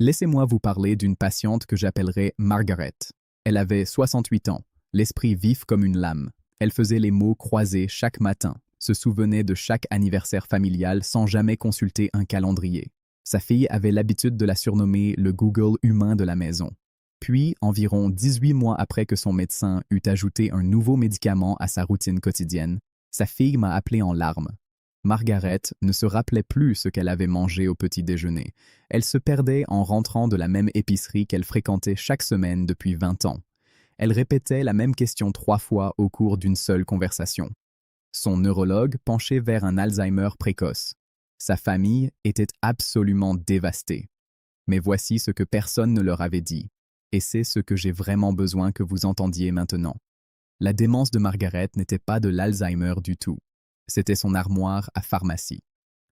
Laissez-moi vous parler d'une patiente que j'appellerai Margaret. Elle avait 68 ans, l'esprit vif comme une lame. Elle faisait les mots croisés chaque matin, se souvenait de chaque anniversaire familial sans jamais consulter un calendrier. Sa fille avait l'habitude de la surnommer le Google humain de la maison. Puis, environ 18 mois après que son médecin eut ajouté un nouveau médicament à sa routine quotidienne, sa fille m'a appelé en larmes. Margaret ne se rappelait plus ce qu'elle avait mangé au petit déjeuner. Elle se perdait en rentrant de la même épicerie qu'elle fréquentait chaque semaine depuis 20 ans. Elle répétait la même question 3 fois au cours d'une seule conversation. Son neurologue penchait vers un Alzheimer précoce. Sa famille était absolument dévastée. Mais voici ce que personne ne leur avait dit. Et c'est ce que j'ai vraiment besoin que vous entendiez maintenant. La démence de Margaret n'était pas de l'Alzheimer du tout. C'était son armoire à pharmacie.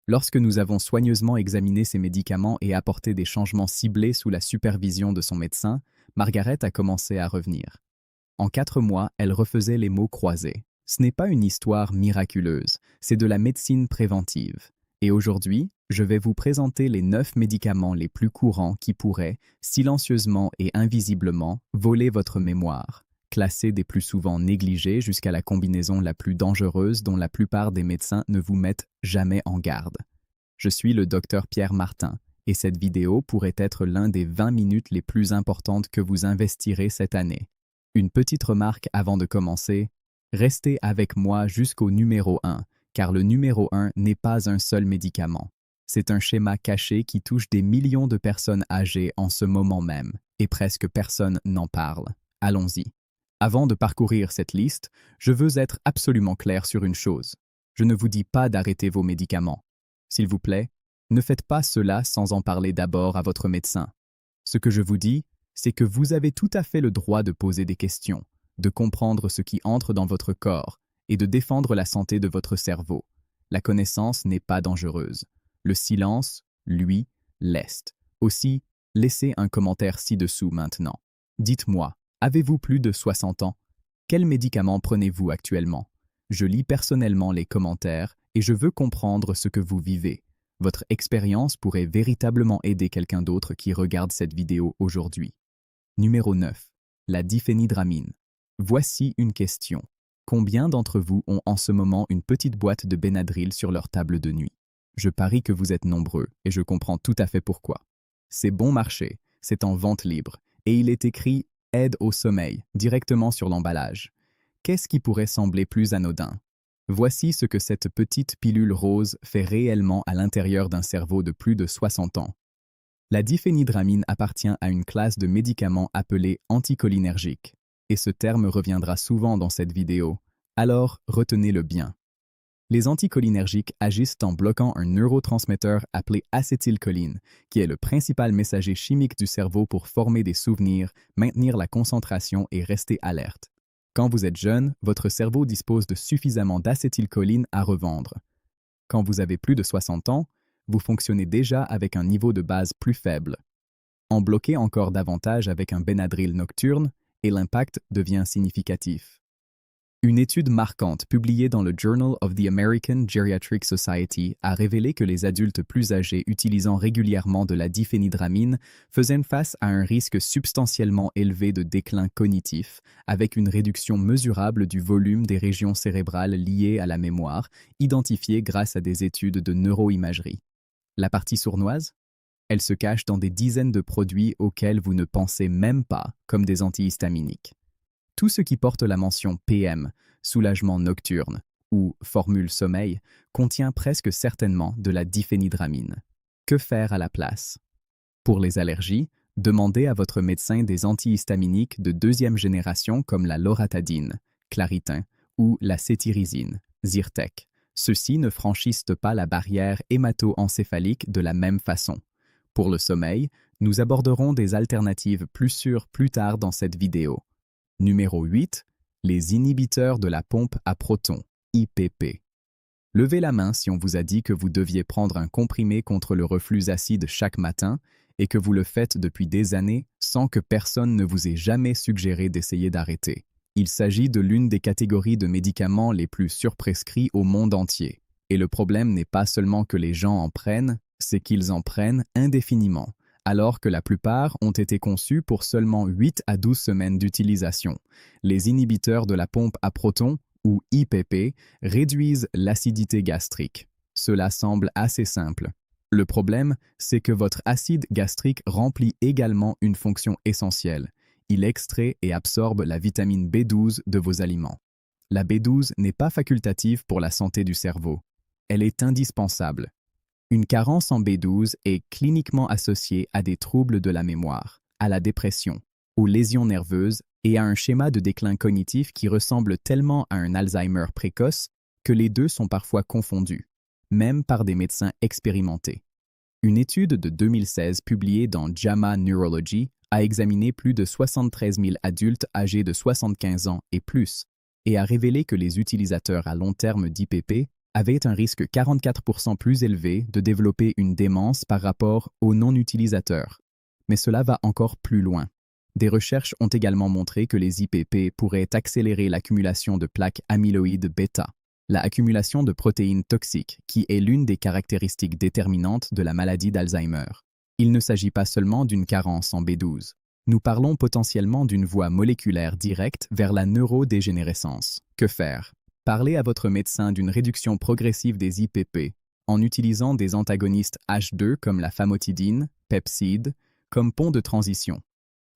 Lorsque nous avons soigneusement examiné ses médicaments et apporté des changements ciblés sous la supervision de son médecin, Margaret a commencé à revenir. En 4 mois, elle refaisait les mots croisés. Ce n'est pas une histoire miraculeuse, c'est de la médecine préventive. Et aujourd'hui, je vais vous présenter les 9 médicaments les plus courants qui pourraient, silencieusement et invisiblement, voler votre mémoire, classés des plus souvent négligés jusqu'à la combinaison la plus dangereuse dont la plupart des médecins ne vous mettent jamais en garde. Je suis le docteur Pierre Martin, et cette vidéo pourrait être l'un des 20 minutes les plus importantes que vous investirez cette année. Une petite remarque avant de commencer, restez avec moi jusqu'au numéro 1, car le numéro 1 n'est pas un seul médicament. C'est un schéma caché qui touche des millions de personnes âgées en ce moment même, et presque personne n'en parle. Allons-y. Avant de parcourir cette liste, je veux être absolument clair sur une chose. Je ne vous dis pas d'arrêter vos médicaments. S'il vous plaît, ne faites pas cela sans en parler d'abord à votre médecin. Ce que je vous dis, c'est que vous avez tout à fait le droit de poser des questions, de comprendre ce qui entre dans votre corps et de défendre la santé de votre cerveau. La connaissance n'est pas dangereuse. Le silence, lui, l'est. Aussi, laissez un commentaire ci-dessous maintenant. Dites-moi, avez-vous plus de 60 ans? Quels médicaments prenez-vous actuellement? Je lis personnellement les commentaires et je veux comprendre ce que vous vivez. Votre expérience pourrait véritablement aider quelqu'un d'autre qui regarde cette vidéo aujourd'hui. Numéro 9. La diphénhydramine. Voici une question. Combien d'entre vous ont en ce moment une petite boîte de Benadryl sur leur table de nuit? Je parie que vous êtes nombreux et je comprends tout à fait pourquoi. C'est bon marché, c'est en vente libre et il est écrit « Aide au sommeil » directement sur l'emballage. Qu'est-ce qui pourrait sembler plus anodin? Voici ce que cette petite pilule rose fait réellement à l'intérieur d'un cerveau de plus de 60 ans. La diphénhydramine appartient à une classe de médicaments appelés anticholinergiques. Et ce terme reviendra souvent dans cette vidéo, alors retenez-le bien. Les anticholinergiques agissent en bloquant un neurotransmetteur appelé acétylcholine, qui est le principal messager chimique du cerveau pour former des souvenirs, maintenir la concentration et rester alerte. Quand vous êtes jeune, votre cerveau dispose de suffisamment d'acétylcholine à revendre. Quand vous avez plus de 60 ans, vous fonctionnez déjà avec un niveau de base plus faible. En bloquez encore davantage avec un Benadryl nocturne, et l'impact devient significatif. Une étude marquante publiée dans le Journal of the American Geriatric Society a révélé que les adultes plus âgés utilisant régulièrement de la diphénhydramine faisaient face à un risque substantiellement élevé de déclin cognitif, avec une réduction mesurable du volume des régions cérébrales liées à la mémoire, identifiée grâce à des études de neuroimagerie. La partie sournoise? Elle se cache dans des dizaines de produits auxquels vous ne pensez même pas, comme des antihistaminiques. Tout ce qui porte la mention PM, soulagement nocturne, ou formule sommeil, contient presque certainement de la diphénhydramine. Que faire à la place? Pour les allergies, demandez à votre médecin des antihistaminiques de 2e génération comme la loratadine, Claritin, ou la cétirizine, Zyrtec. Ceux-ci ne franchissent pas la barrière hémato-encéphalique de la même façon. Pour le sommeil, nous aborderons des alternatives plus sûres plus tard dans cette vidéo. Numéro 8. Les inhibiteurs de la pompe à protons, IPP. Levez la main si on vous a dit que vous deviez prendre un comprimé contre le reflux acide chaque matin et que vous le faites depuis des années sans que personne ne vous ait jamais suggéré d'essayer d'arrêter. Il s'agit de l'une des catégories de médicaments les plus surprescrits au monde entier. Et le problème n'est pas seulement que les gens en prennent, c'est qu'ils en prennent indéfiniment, alors que la plupart ont été conçus pour seulement 8 à 12 semaines d'utilisation. Les inhibiteurs de la pompe à protons, ou IPP, réduisent l'acidité gastrique. Cela semble assez simple. Le problème, c'est que votre acide gastrique remplit également une fonction essentielle. Il extrait et absorbe la vitamine B12 de vos aliments. La B12 n'est pas facultative pour la santé du cerveau. Elle est indispensable. Une carence en B12 est cliniquement associée à des troubles de la mémoire, à la dépression, aux lésions nerveuses et à un schéma de déclin cognitif qui ressemble tellement à un Alzheimer précoce que les deux sont parfois confondus, même par des médecins expérimentés. Une étude de 2016 publiée dans JAMA Neurology a examiné plus de 73 000 adultes âgés de 75 ans et plus et a révélé que les utilisateurs à long terme d'IPP avaient un risque 44% plus élevé de développer une démence par rapport aux non-utilisateurs. Mais cela va encore plus loin. Des recherches ont également montré que les IPP pourraient accélérer l'accumulation de plaques amyloïdes bêta, la accumulation de protéines toxiques qui est l'une des caractéristiques déterminantes de la maladie d'Alzheimer. Il ne s'agit pas seulement d'une carence en B12. Nous parlons potentiellement d'une voie moléculaire directe vers la neurodégénérescence. Que faire? Parlez à votre médecin d'une réduction progressive des IPP en utilisant des antagonistes H2 comme la famotidine, pepside, comme pont de transition.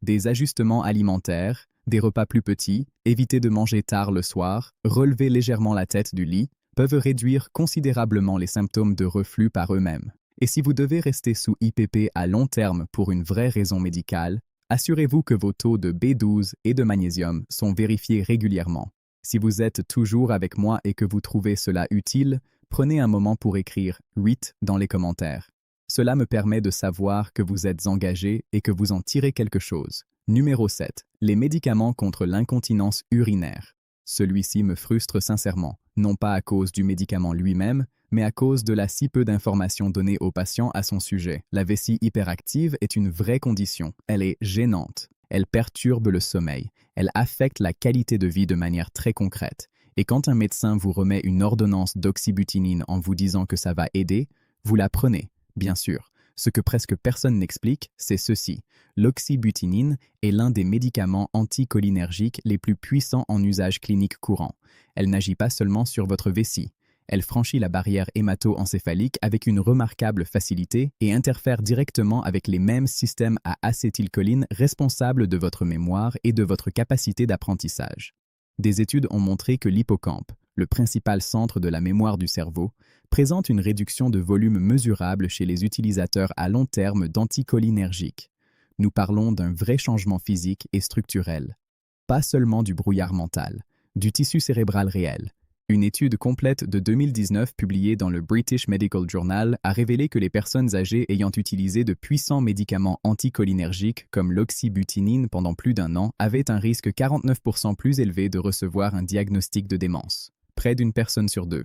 Des ajustements alimentaires, des repas plus petits, éviter de manger tard le soir, relever légèrement la tête du lit, peuvent réduire considérablement les symptômes de reflux par eux-mêmes. Et si vous devez rester sous IPP à long terme pour une vraie raison médicale, assurez-vous que vos taux de B12 et de magnésium sont vérifiés régulièrement. Si vous êtes toujours avec moi et que vous trouvez cela utile, prenez un moment pour écrire « 8 » dans les commentaires. Cela me permet de savoir que vous êtes engagé et que vous en tirez quelque chose. Numéro 7. Les médicaments contre l'incontinence urinaire. Celui-ci me frustre sincèrement, non pas à cause du médicament lui-même, mais à cause de la si peu d'informations données aux patients à son sujet. La vessie hyperactive est une vraie condition. Elle est gênante. Elle perturbe le sommeil. Elle affecte la qualité de vie de manière très concrète. Et quand un médecin vous remet une ordonnance d'oxybutynin en vous disant que ça va aider, vous la prenez, bien sûr. Ce que presque personne n'explique, c'est ceci. L'oxybutynin est l'un des médicaments anticholinergiques les plus puissants en usage clinique courant. Elle n'agit pas seulement sur votre vessie. Elle franchit la barrière hémato-encéphalique avec une remarquable facilité et interfère directement avec les mêmes systèmes à acétylcholine responsables de votre mémoire et de votre capacité d'apprentissage. Des études ont montré que l'hippocampe, le principal centre de la mémoire du cerveau, présente une réduction de volume mesurable chez les utilisateurs à long terme d'anticholinergiques. Nous parlons d'un vrai changement physique et structurel. Pas seulement du brouillard mental, du tissu cérébral réel. Une étude complète de 2019 publiée dans le British Medical Journal a révélé que les personnes âgées ayant utilisé de puissants médicaments anticholinergiques comme l'oxybutynin pendant plus d'un an avaient un risque 49% plus élevé de recevoir un diagnostic de démence, près d'une personne sur deux.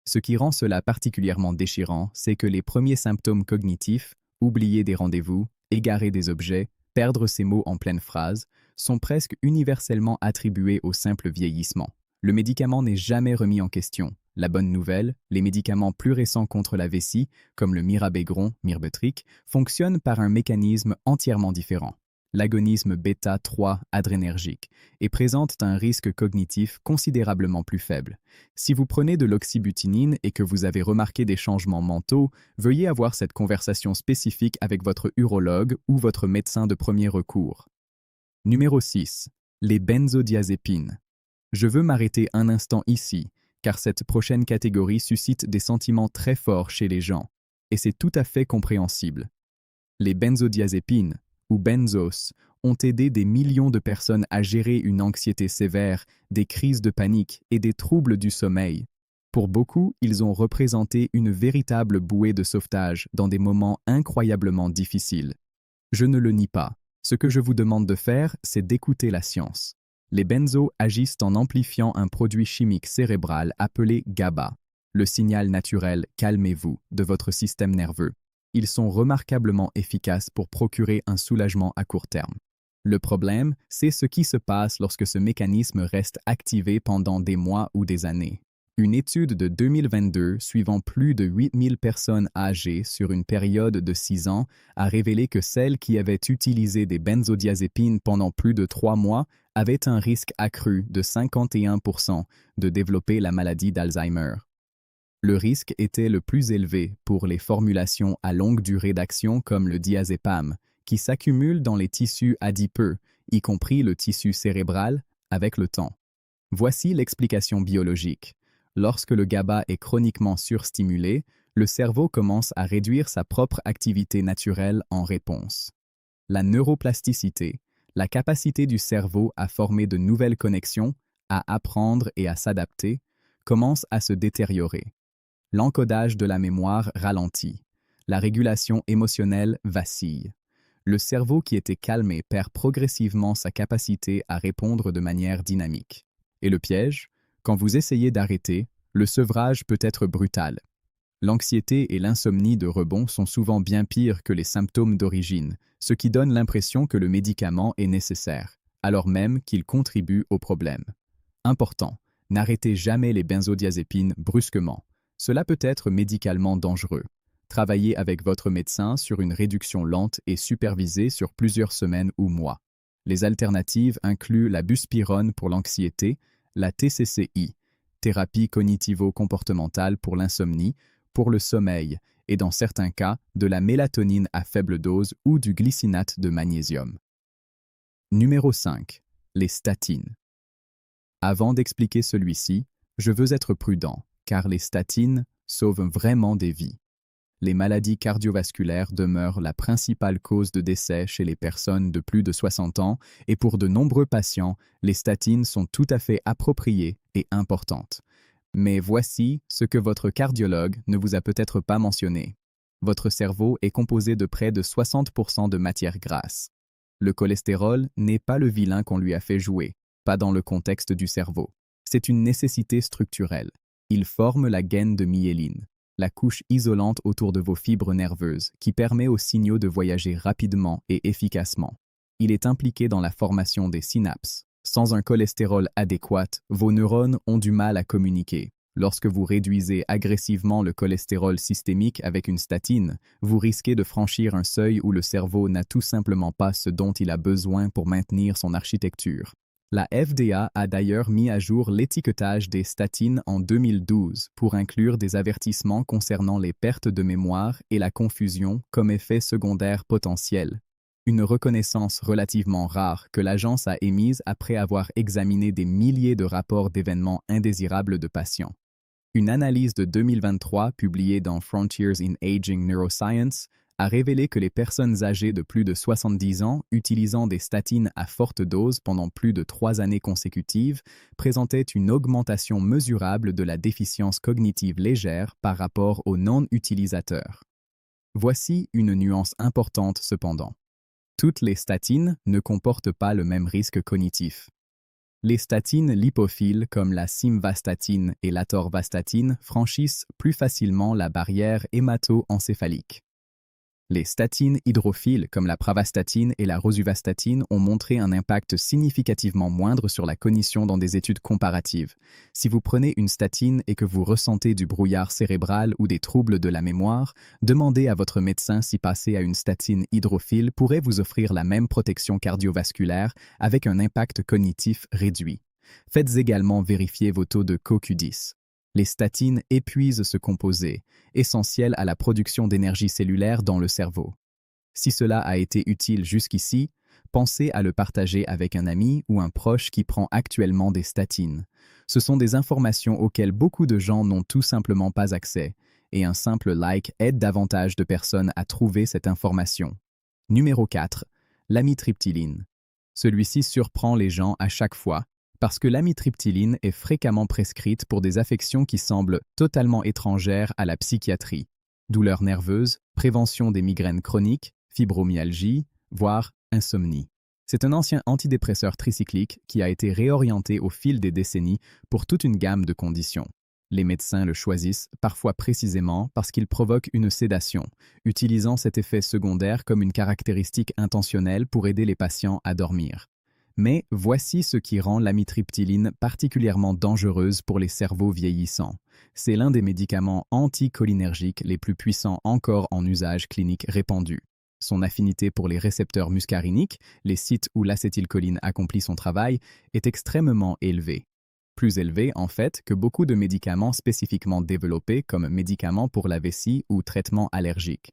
Ce qui rend cela particulièrement déchirant, c'est que les premiers symptômes cognitifs, oublier des rendez-vous, égarer des objets, perdre ses mots en pleine phrase, sont presque universellement attribués au simple vieillissement. Le médicament n'est jamais remis en question. La bonne nouvelle, les médicaments plus récents contre la vessie, comme le mirabegron, Myrbetriq, fonctionnent par un mécanisme entièrement différent. L'agonisme bêta-3 adrénergique et présentent un risque cognitif considérablement plus faible. Si vous prenez de l'oxybutynin et que vous avez remarqué des changements mentaux, veuillez avoir cette conversation spécifique avec votre urologue ou votre médecin de premier recours. Numéro 6. Les benzodiazépines. Je veux m'arrêter un instant ici, car cette prochaine catégorie suscite des sentiments très forts chez les gens, et c'est tout à fait compréhensible. Les benzodiazépines, ou benzos, ont aidé des millions de personnes à gérer une anxiété sévère, des crises de panique et des troubles du sommeil. Pour beaucoup, ils ont représenté une véritable bouée de sauvetage dans des moments incroyablement difficiles. Je ne le nie pas. Ce que je vous demande de faire, c'est d'écouter la science. Les benzos agissent en amplifiant un produit chimique cérébral appelé GABA, le signal naturel « calmez-vous » de votre système nerveux. Ils sont remarquablement efficaces pour procurer un soulagement à court terme. Le problème, c'est ce qui se passe lorsque ce mécanisme reste activé pendant des mois ou des années. Une étude de 2022 suivant plus de 8000 personnes âgées sur une période de 6 ans a révélé que celles qui avaient utilisé des benzodiazépines pendant plus de 3 mois avaient un risque accru de 51% de développer la maladie d'Alzheimer. Le risque était le plus élevé pour les formulations à longue durée d'action comme le diazépam, qui s'accumulent dans les tissus adipeux, y compris le tissu cérébral, avec le temps. Voici l'explication biologique. Lorsque le GABA est chroniquement surstimulé, le cerveau commence à réduire sa propre activité naturelle en réponse. La neuroplasticité, la capacité du cerveau à former de nouvelles connexions, à apprendre et à s'adapter, commence à se détériorer. L'encodage de la mémoire ralentit. La régulation émotionnelle vacille. Le cerveau qui était calmé perd progressivement sa capacité à répondre de manière dynamique. Et le piège? Quand vous essayez d'arrêter, le sevrage peut être brutal. L'anxiété et l'insomnie de rebond sont souvent bien pires que les symptômes d'origine, ce qui donne l'impression que le médicament est nécessaire, alors même qu'il contribue au problème. Important, n'arrêtez jamais les benzodiazépines brusquement. Cela peut être médicalement dangereux. Travaillez avec votre médecin sur une réduction lente et supervisée sur plusieurs semaines ou mois. Les alternatives incluent la buspirone pour l'anxiété, la TCCI, thérapie cognitivo-comportementale pour l'insomnie, pour le sommeil et dans certains cas, de la mélatonine à faible dose ou du glycinate de magnésium. Numéro 5. Les statines. Avant d'expliquer celui-ci, je veux être prudent, car les statines sauvent vraiment des vies. Les maladies cardiovasculaires demeurent la principale cause de décès chez les personnes de plus de 60 ans et pour de nombreux patients, les statines sont tout à fait appropriées et importantes. Mais voici ce que votre cardiologue ne vous a peut-être pas mentionné. Votre cerveau est composé de près de 60% de matière grasse. Le cholestérol n'est pas le vilain qu'on lui a fait jouer, pas dans le contexte du cerveau. C'est une nécessité structurelle. Il forme la gaine de myéline, la couche isolante autour de vos fibres nerveuses qui permet aux signaux de voyager rapidement et efficacement. Il est impliqué dans la formation des synapses. Sans un cholestérol adéquat, vos neurones ont du mal à communiquer. Lorsque vous réduisez agressivement le cholestérol systémique avec une statine, vous risquez de franchir un seuil où le cerveau n'a tout simplement pas ce dont il a besoin pour maintenir son architecture. La FDA a d'ailleurs mis à jour l'étiquetage des statines en 2012 pour inclure des avertissements concernant les pertes de mémoire et la confusion comme effet secondaire potentiel. Une reconnaissance relativement rare que l'agence a émise après avoir examiné des milliers de rapports d'événements indésirables de patients. Une analyse de 2023 publiée dans Frontiers in Aging Neuroscience a révélé que les personnes âgées de plus de 70 ans utilisant des statines à forte dose pendant plus de 3 années consécutives présentaient une augmentation mesurable de la déficience cognitive légère par rapport aux non-utilisateurs. Voici une nuance importante cependant. Toutes les statines ne comportent pas le même risque cognitif. Les statines lipophiles comme la simvastatine et l'atorvastatine franchissent plus facilement la barrière hémato-encéphalique. Les statines hydrophiles comme la pravastatine et la rosuvastatine ont montré un impact significativement moindre sur la cognition dans des études comparatives. Si vous prenez une statine et que vous ressentez du brouillard cérébral ou des troubles de la mémoire, demandez à votre médecin si passer à une statine hydrophile pourrait vous offrir la même protection cardiovasculaire avec un impact cognitif réduit. Faites également vérifier vos taux de CoQ10. Les statines épuisent ce composé, essentiel à la production d'énergie cellulaire dans le cerveau. Si cela a été utile jusqu'ici, pensez à le partager avec un ami ou un proche qui prend actuellement des statines. Ce sont des informations auxquelles beaucoup de gens n'ont tout simplement pas accès, et un simple like aide davantage de personnes à trouver cette information. Numéro 4. L'amitriptyline. Celui-ci surprend les gens à chaque fois, parce que l'amitriptyline est fréquemment prescrite pour des affections qui semblent totalement étrangères à la psychiatrie. Douleurs nerveuses, prévention des migraines chroniques, fibromyalgie, voire insomnie. C'est un ancien antidépresseur tricyclique qui a été réorienté au fil des décennies pour toute une gamme de conditions. Les médecins le choisissent parfois précisément parce qu'il provoque une sédation, utilisant cet effet secondaire comme une caractéristique intentionnelle pour aider les patients à dormir. Mais voici ce qui rend l'amitriptyline particulièrement dangereuse pour les cerveaux vieillissants. C'est l'un des médicaments anticholinergiques les plus puissants encore en usage clinique répandu. Son affinité pour les récepteurs muscariniques, les sites où l'acétylcholine accomplit son travail, est extrêmement élevée. Plus élevée, en fait, que beaucoup de médicaments spécifiquement développés comme médicaments pour la vessie ou traitements allergiques.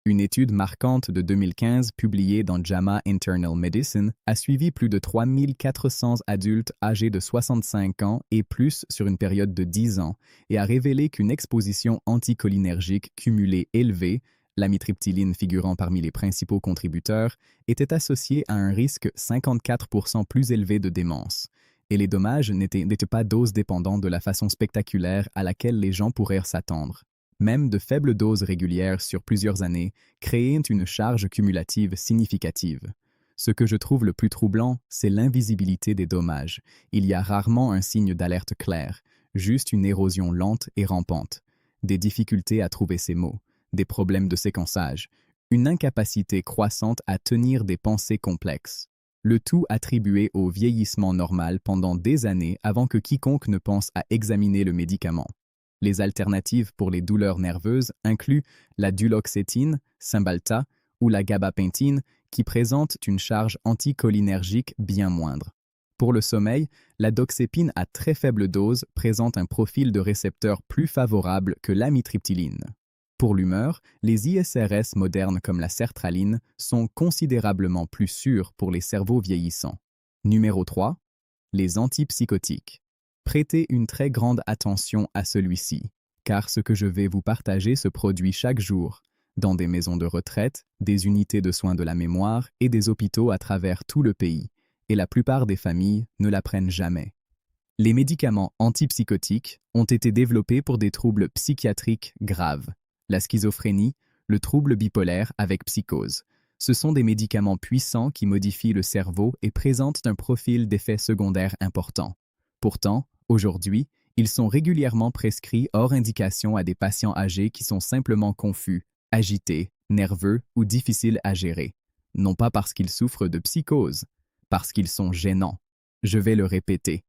Une étude marquante de 2015 publiée dans JAMA Internal Medicine a suivi plus de 3400 adultes âgés de 65 ans et plus sur une période de 10 ans et a révélé qu'une exposition anticholinergique cumulée élevée, l'amitriptyline figurant parmi les principaux contributeurs, était associée à un risque 54% plus élevé de démence. Et les dommages n'étaient pas dose dépendants de la façon spectaculaire à laquelle les gens pourraient s'attendre. Même de faibles doses régulières sur plusieurs années créaient une charge cumulative significative. Ce que je trouve le plus troublant, c'est l'invisibilité des dommages. Il y a rarement un signe d'alerte clair, juste une érosion lente et rampante, des difficultés à trouver ses mots, des problèmes de séquençage, une incapacité croissante à tenir des pensées complexes. Le tout attribué au vieillissement normal pendant des années avant que quiconque ne pense à examiner le médicament. Les alternatives pour les douleurs nerveuses incluent la duloxétine, Cymbalta, ou la gabapentine, qui présentent une charge anticholinergique bien moindre. Pour le sommeil, la doxépine à très faible dose présente un profil de récepteur plus favorable que l'amitriptyline. Pour l'humeur, les ISRS modernes comme la sertraline sont considérablement plus sûrs pour les cerveaux vieillissants. Numéro 3. Les antipsychotiques. Prêtez une très grande attention à celui-ci, car ce que je vais vous partager se produit chaque jour, dans des maisons de retraite, des unités de soins de la mémoire et des hôpitaux à travers tout le pays, et la plupart des familles ne l'apprennent jamais. Les médicaments antipsychotiques ont été développés pour des troubles psychiatriques graves, la schizophrénie, le trouble bipolaire avec psychose. Ce sont des médicaments puissants qui modifient le cerveau et présentent un profil d'effets secondaires important. Pourtant, aujourd'hui, ils sont régulièrement prescrits hors indication à des patients âgés qui sont simplement confus, agités, nerveux ou difficiles à gérer. Non pas parce qu'ils souffrent de psychose, parce qu'ils sont gênants. Je vais le répéter.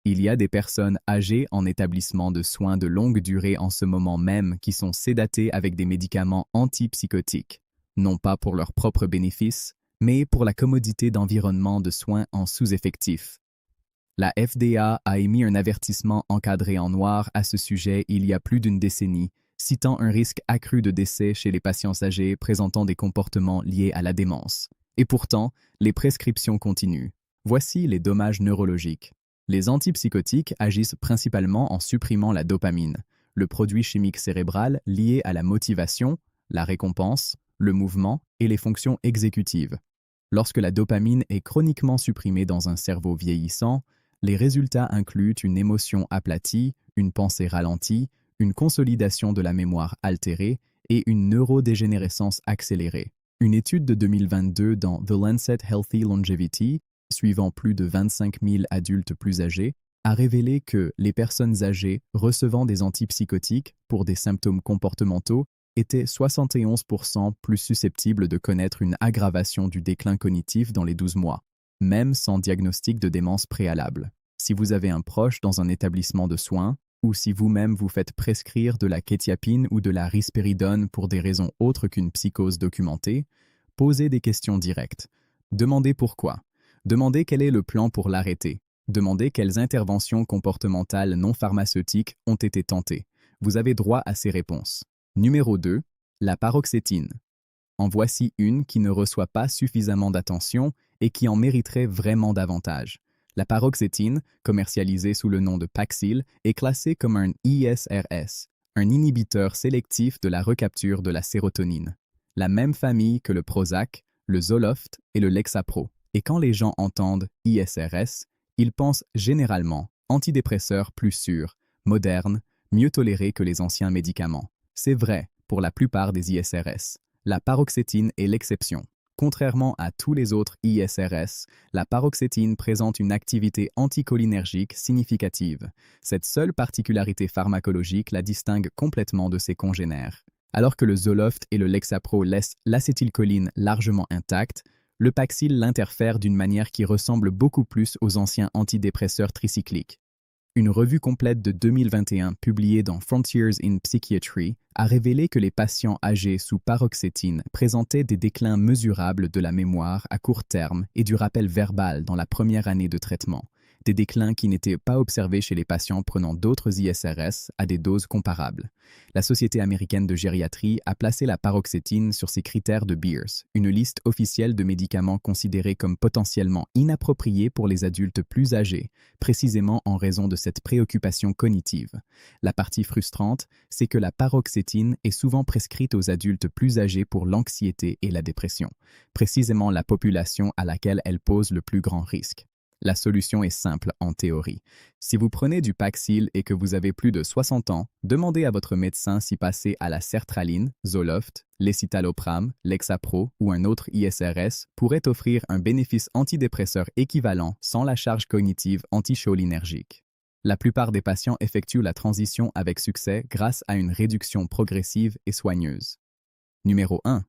Il y a des personnes âgées en établissement de soins de longue durée en ce moment même qui sont sédatées avec des médicaments antipsychotiques, non pas pour leurs propres bénéfices, mais pour la commodité d'environnement de soins en sous-effectif. La FDA a émis un avertissement encadré en noir à ce sujet il y a plus d'une décennie, citant un risque accru de décès chez les patients âgés présentant des comportements liés à la démence. Et pourtant, les prescriptions continuent. Voici les dommages neurologiques. Les antipsychotiques agissent principalement en supprimant la dopamine, le produit chimique cérébral lié à la motivation, la récompense, le mouvement et les fonctions exécutives. Lorsque la dopamine est chroniquement supprimée dans un cerveau vieillissant, les résultats incluent une émotion aplatie, une pensée ralentie, une consolidation de la mémoire altérée et une neurodégénérescence accélérée. Une étude de 2022 dans The Lancet Healthy Longevity, suivant plus de 25 000 adultes plus âgés, a révélé que les personnes âgées recevant des antipsychotiques pour des symptômes comportementaux étaient 71% plus susceptibles de connaître une aggravation du déclin cognitif dans les 12 mois, même sans diagnostic de démence préalable. Si vous avez un proche dans un établissement de soins, ou si vous-même vous faites prescrire de la quétiapine ou de la risperidone pour des raisons autres qu'une psychose documentée, posez des questions directes. Demandez pourquoi. Demandez quel est le plan pour l'arrêter. Demandez quelles interventions comportementales non pharmaceutiques ont été tentées. Vous avez droit à ces réponses. Numéro 2. La paroxétine. En voici une qui ne reçoit pas suffisamment d'attention et qui en mériterait vraiment davantage. La paroxétine, commercialisée sous le nom de Paxil, est classée comme un ISRS, un inhibiteur sélectif de la recapture de la sérotonine. La même famille que le Prozac, le Zoloft et le Lexapro. Et quand les gens entendent ISRS, ils pensent généralement antidépresseurs plus sûrs, modernes, mieux tolérés que les anciens médicaments. C'est vrai pour la plupart des ISRS. La paroxétine est l'exception. Contrairement à tous les autres ISRS, la paroxétine présente une activité anticholinergique significative. Cette seule particularité pharmacologique la distingue complètement de ses congénères. Alors que le Zoloft et le Lexapro laissent l'acétylcholine largement intacte, Le Paxil l'interfère d'une manière qui ressemble beaucoup plus aux anciens antidépresseurs tricycliques. Une revue complète de 2021 publiée dans Frontiers in Psychiatry a révélé que les patients âgés sous paroxétine présentaient des déclins mesurables de la mémoire à court terme et du rappel verbal dans la première année de traitement, des déclins qui n'étaient pas observés chez les patients prenant d'autres ISRS à des doses comparables. La Société américaine de gériatrie a placé la paroxétine sur ses critères de Beers, une liste officielle de médicaments considérés comme potentiellement inappropriés pour les adultes plus âgés, précisément en raison de cette préoccupation cognitive. La partie frustrante, c'est que la paroxétine est souvent prescrite aux adultes plus âgés pour l'anxiété et la dépression, précisément la population à laquelle elle pose le plus grand risque. La solution est simple en théorie. Si vous prenez du Paxil et que vous avez plus de 60 ans, demandez à votre médecin si passer à la sertraline, Zoloft, l'escitalopram, Lexapro ou un autre ISRS pourrait offrir un bénéfice antidépresseur équivalent sans la charge cognitive anticholinergique. La plupart des patients effectuent la transition avec succès grâce à une réduction progressive et soigneuse. Numéro 1.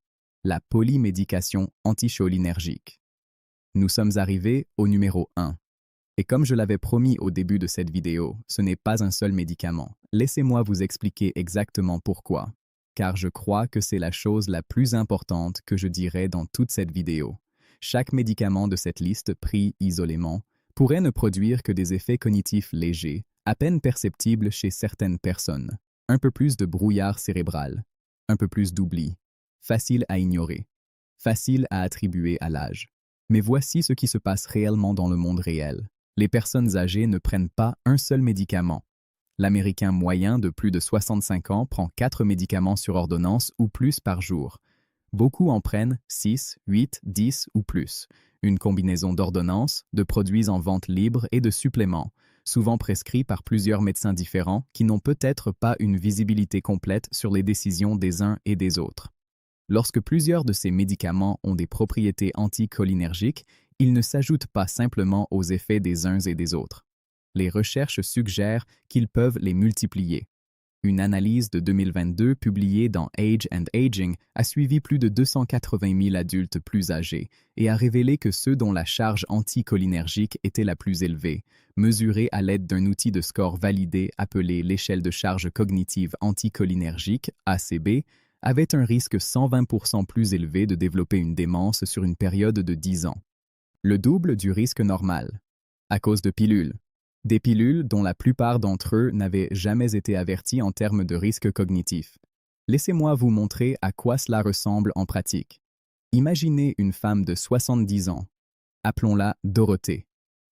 La polymédication anticholinergique. Nous sommes arrivés au numéro 1. Et comme je l'avais promis au début de cette vidéo, ce n'est pas un seul médicament. Laissez-moi vous expliquer exactement pourquoi, car je crois que c'est la chose la plus importante que je dirai dans toute cette vidéo. Chaque médicament de cette liste pris isolément pourrait ne produire que des effets cognitifs légers, à peine perceptibles chez certaines personnes. Un peu plus de brouillard cérébral, un peu plus d'oubli, facile à ignorer, facile à attribuer à l'âge. Mais voici ce qui se passe réellement dans le monde réel. Les personnes âgées ne prennent pas un seul médicament. L'Américain moyen de plus de 65 ans prend 4 médicaments sur ordonnance ou plus par jour. Beaucoup en prennent 6, 8, 10 ou plus. Une combinaison d'ordonnances, de produits en vente libre et de suppléments, souvent prescrits par plusieurs médecins différents qui n'ont peut-être pas une visibilité complète sur les décisions des uns et des autres. Lorsque plusieurs de ces médicaments ont des propriétés anticholinergiques, ils ne s'ajoutent pas simplement aux effets des uns et des autres. Les recherches suggèrent qu'ils peuvent les multiplier. Une analyse de 2022 publiée dans Age and Aging a suivi plus de 280 000 adultes plus âgés et a révélé que ceux dont la charge anticholinergique était la plus élevée, mesurée à l'aide d'un outil de score validé appelé l'échelle de charge cognitive anticholinergique, ACB, avaient un risque 120% plus élevé de développer une démence sur une période de 10 ans. Le double du risque normal. À cause de pilules. Des pilules dont la plupart d'entre eux n'avaient jamais été avertis en termes de risque cognitif. Laissez-moi vous montrer à quoi cela ressemble en pratique. Imaginez une femme de 70 ans. Appelons-la Dorothée.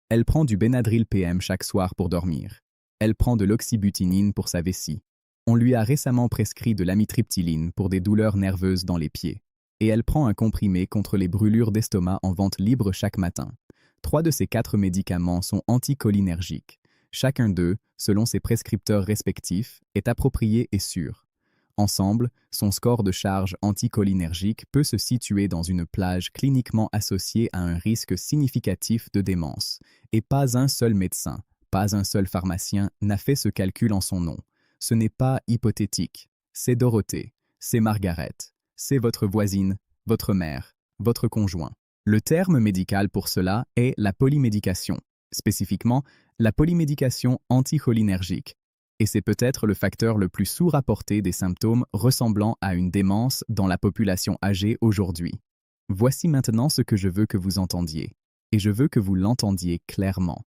Elle prend du Benadryl PM chaque soir pour dormir. Elle prend de l'oxybutynin pour sa vessie. On lui a récemment prescrit de l'amitriptyline pour des douleurs nerveuses dans les pieds. Et elle prend un comprimé contre les brûlures d'estomac en vente libre chaque matin. 3 de ces 4 médicaments sont anticholinergiques. Chacun d'eux, selon ses prescripteurs respectifs, est approprié et sûr. Ensemble, son score de charge anticholinergique peut se situer dans une plage cliniquement associée à un risque significatif de démence. Et pas un seul médecin, pas un seul pharmacien n'a fait ce calcul en son nom. Ce n'est pas hypothétique, c'est Dorothée, c'est Margaret, c'est votre voisine, votre mère, votre conjoint. Le terme médical pour cela est la polymédication, spécifiquement la polymédication anticholinergique, et c'est peut-être le facteur le plus sous-rapporté des symptômes ressemblant à une démence dans la population âgée aujourd'hui. Voici maintenant ce que je veux que vous entendiez, et je veux que vous l'entendiez clairement.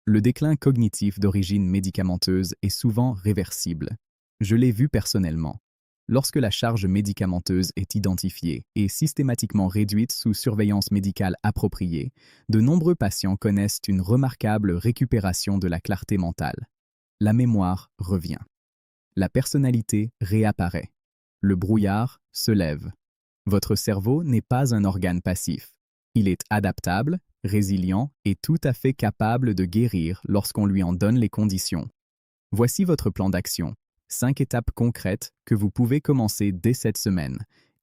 Le déclin cognitif d'origine médicamenteuse est souvent réversible. Je l'ai vu personnellement. Lorsque la charge médicamenteuse est identifiée et systématiquement réduite sous surveillance médicale appropriée, de nombreux patients connaissent une remarquable récupération de la clarté mentale. La mémoire revient. La personnalité réapparaît. Le brouillard se lève. Votre cerveau n'est pas un organe passif. Il est adaptable, résilient et tout à fait capable de guérir lorsqu'on lui en donne les conditions. Voici votre plan d'action. 5 étapes concrètes que vous pouvez commencer dès cette semaine.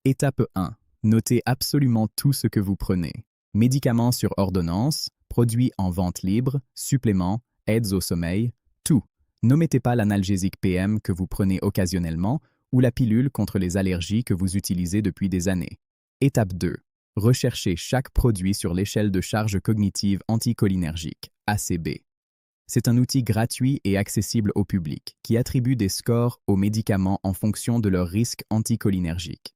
Étape 1. Notez absolument tout ce que vous prenez. Médicaments sur ordonnance, produits en vente libre, suppléments, aides au sommeil, tout. N'omettez pas l'analgésique PM que vous prenez occasionnellement ou la pilule contre les allergies que vous utilisez depuis des années. Étape 2. Recherchez chaque produit sur l'échelle de charge cognitive anticholinergique, ACB. C'est un outil gratuit et accessible au public qui attribue des scores aux médicaments en fonction de leur risque anticholinergique.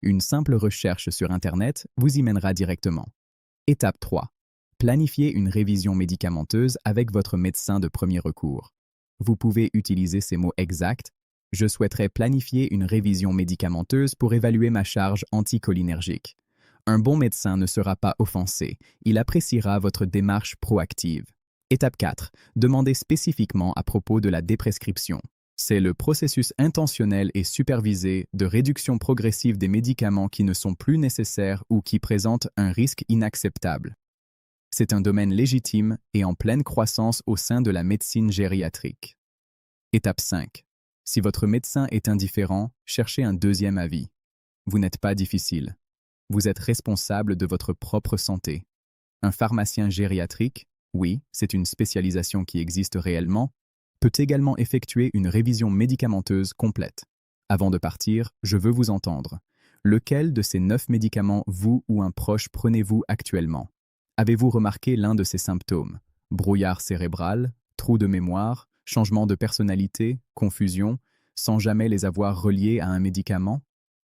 Une simple recherche sur Internet vous y mènera directement. Étape 3. Planifiez une révision médicamenteuse avec votre médecin de premier recours. Vous pouvez utiliser ces mots exacts. Je souhaiterais planifier une révision médicamenteuse pour évaluer ma charge anticholinergique. Un bon médecin ne sera pas offensé, il appréciera votre démarche proactive. Étape 4. Demandez spécifiquement à propos de la déprescription. C'est le processus intentionnel et supervisé de réduction progressive des médicaments qui ne sont plus nécessaires ou qui présentent un risque inacceptable. C'est un domaine légitime et en pleine croissance au sein de la médecine gériatrique. Étape 5. Si votre médecin est indifférent, cherchez un deuxième avis. Vous n'êtes pas difficile. Vous êtes responsable de votre propre santé. Un pharmacien gériatrique, oui, c'est une spécialisation qui existe réellement, peut également effectuer une révision médicamenteuse complète. Avant de partir, je veux vous entendre. Lequel de ces 9 médicaments vous ou un proche prenez-vous actuellement? Avez-vous remarqué l'un de ces symptômes? Brouillard cérébral, trou de mémoire, changement de personnalité, confusion, sans jamais les avoir reliés à un médicament?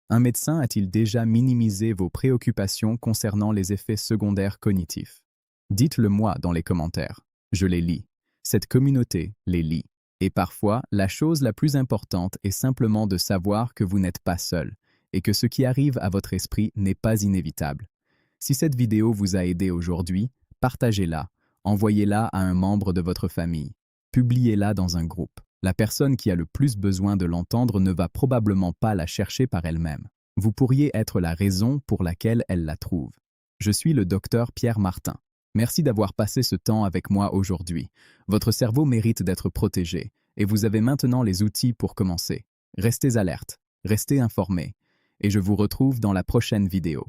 Un médecin a-t-il déjà minimisé vos préoccupations concernant les effets secondaires cognitifs? Dites-le moi dans les commentaires. Je les lis. Cette communauté les lit. Et parfois, la chose la plus importante est simplement de savoir que vous n'êtes pas seul et que ce qui arrive à votre esprit n'est pas inévitable. Si cette vidéo vous a aidé aujourd'hui, partagez-la, envoyez-la à un membre de votre famille, publiez-la dans un groupe. La personne qui a le plus besoin de l'entendre ne va probablement pas la chercher par elle-même. Vous pourriez être la raison pour laquelle elle la trouve. Je suis le docteur Pierre Martin. Merci d'avoir passé ce temps avec moi aujourd'hui. Votre cerveau mérite d'être protégé et vous avez maintenant les outils pour commencer. Restez alerte, restez informés et je vous retrouve dans la prochaine vidéo.